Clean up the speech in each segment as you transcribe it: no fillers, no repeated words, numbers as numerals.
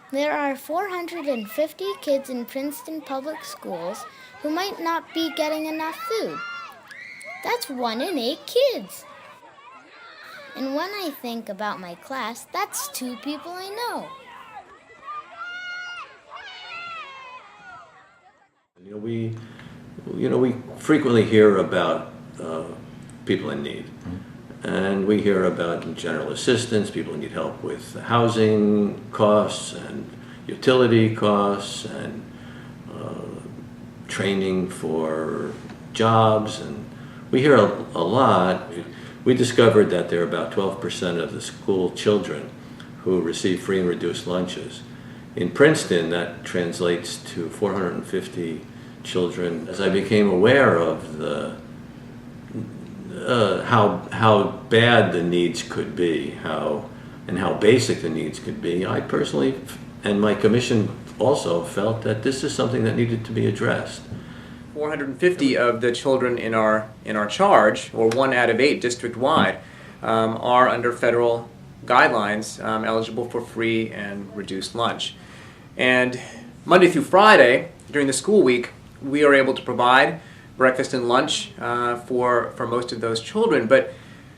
There are 450 kids in Princeton public schools who might not be getting enough food. That's 1 in 8 kids. And when I think about my class, that's 2 people I know. We frequently hear about people in need. And we hear about general assistance, people who need help with housing costs and utility costs and training for jobs. And we hear a lot. We discovered that there are about 12% of the school children who receive free and reduced lunches. In Princeton, that translates to 450 children. As I became aware of how bad the needs could be, how basic the needs could be, I personally and my commission also felt that this is something that needed to be addressed. 450 of the children in our charge, or 1 out of 8 district-wide, are under federal guidelines eligible for free and reduced lunch. And Monday through Friday, during the school week, we are able to provide breakfast and lunch for most of those children. But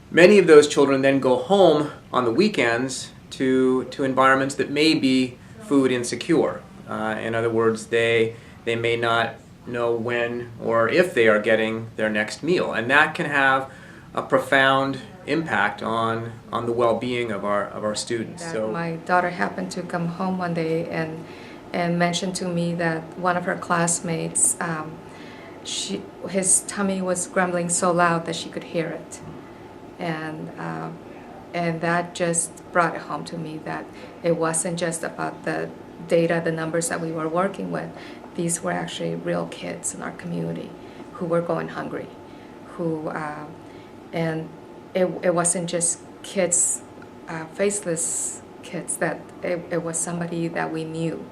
many of those children then go home on the weekends to environments that may be food insecure. In other words, they may not know when or if they are getting their next meal, and that can have a profound impact on the well-being of our students. So my daughter happened to come home one day and mentioned to me that one of her classmates, his tummy was grumbling so loud that she could hear it, and that just brought it home to me that it wasn't just about the data, the numbers that we were working with. These were actually real kids in our community who were going hungry, and it wasn't just kids, faceless kids, that it was somebody that we knew.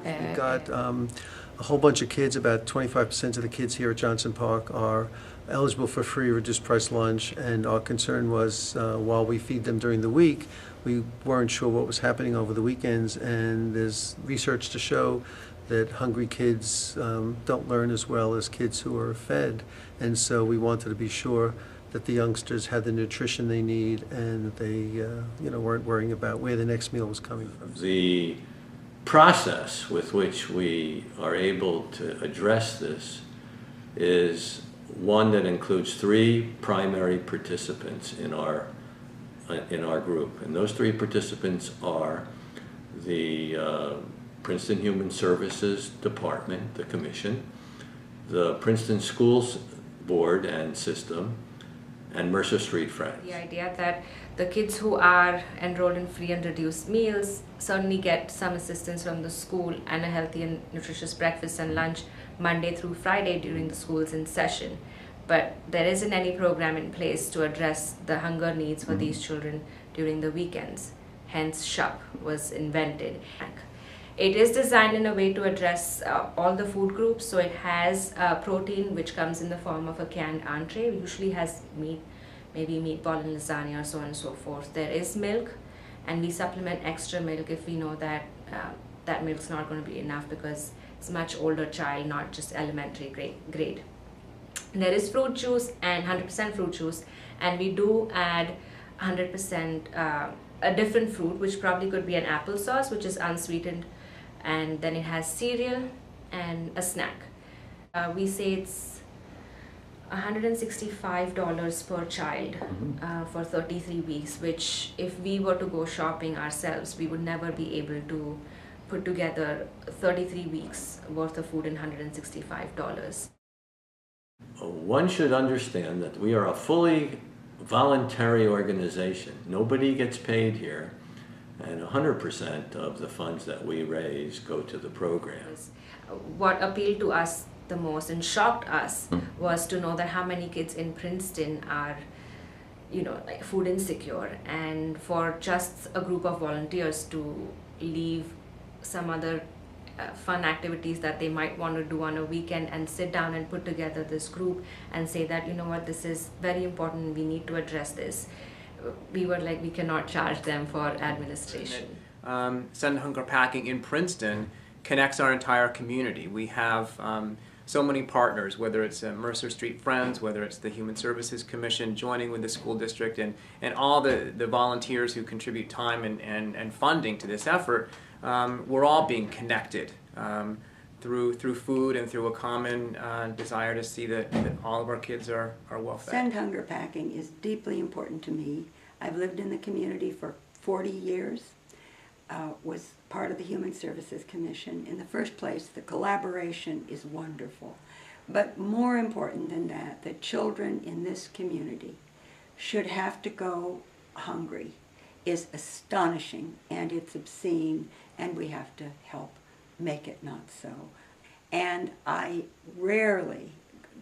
We've got a whole bunch of kids, about 25% of the kids here at Johnson Park are eligible for free reduced price lunch, and our concern was while we feed them during the week, we weren't sure what was happening over the weekends, and there's research to show that hungry kids don't learn as well as kids who are fed, and so we wanted to be sure that the youngsters had the nutrition they need and they weren't worrying about where the next meal was coming from. The process with which we are able to address this is one that includes 3 primary participants in our group, and those 3 participants are the Princeton Human Services Department, the Commission, the Princeton Schools Board and System, and Mercer Street Friends. The idea that the kids who are enrolled in free and reduced meals certainly get some assistance from the school and a healthy and nutritious breakfast and lunch Monday through Friday during the school's in session. But there isn't any program in place to address the hunger needs for these children during the weekends. Hence, SHUP was invented. It is designed in a way to address all the food groups. So it has protein, which comes in the form of a canned entree. It usually has meat, maybe meatball and lasagna, or so on and so forth. There is milk, and we supplement extra milk if we know that that milk's not going to be enough because it's a much older child, not just elementary grade. There is fruit juice and 100% fruit juice, and we do add 100% a different fruit, which probably could be an applesauce, which is unsweetened, and then it has cereal and a snack. We say it's $165 per child for 33 weeks, which if we were to go shopping ourselves, we would never be able to put together 33 weeks worth of food in $165. One should understand that we are a fully voluntary organization. Nobody gets paid here, and 100% of the funds that we raise go to the program. What appealed to us the most and shocked us was to know that how many kids in Princeton are, like food insecure, and for just a group of volunteers to leave some other fun activities that they might want to do on a weekend and sit down and put together this group and say that, this is very important, we need to address this. We were like, we cannot charge them for administration. Send Hunger Packing in Princeton connects our entire community. We have so many partners, whether it's Mercer Street Friends, whether it's the Human Services Commission joining with the school district, and all the volunteers who contribute time and funding to this effort. We're all being connected through food and through a common desire to see that all of our kids are well fed. Send Hunger Packing is deeply important to me. I've lived in the community for 40 years, was part of the Human Services Commission. In the first place, the collaboration is wonderful. But more important than that, the children in this community should have to go hungry is astonishing, and it's obscene, and we have to help make it not so. And I rarely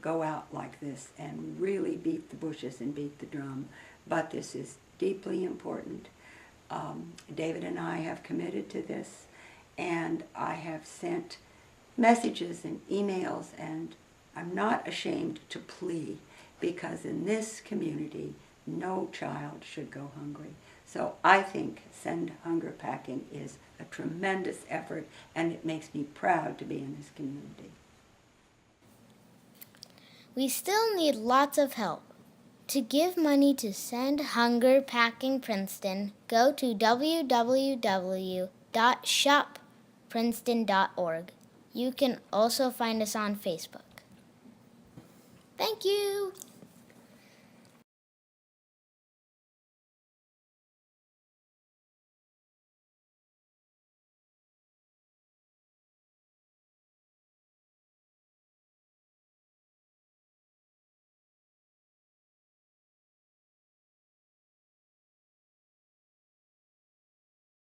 go out like this and really beat the bushes and beat the drum, but this is deeply important. David and I have committed to this, and I have sent messages and emails, and I'm not ashamed to plea, because in this community, no child should go hungry. So I think Send Hunger Packing is a tremendous effort, and it makes me proud to be in this community. We still need lots of help. To give money to Send Hunger Packing Princeton, go to www.shopprinceton.org. You can also find us on Facebook. Thank you!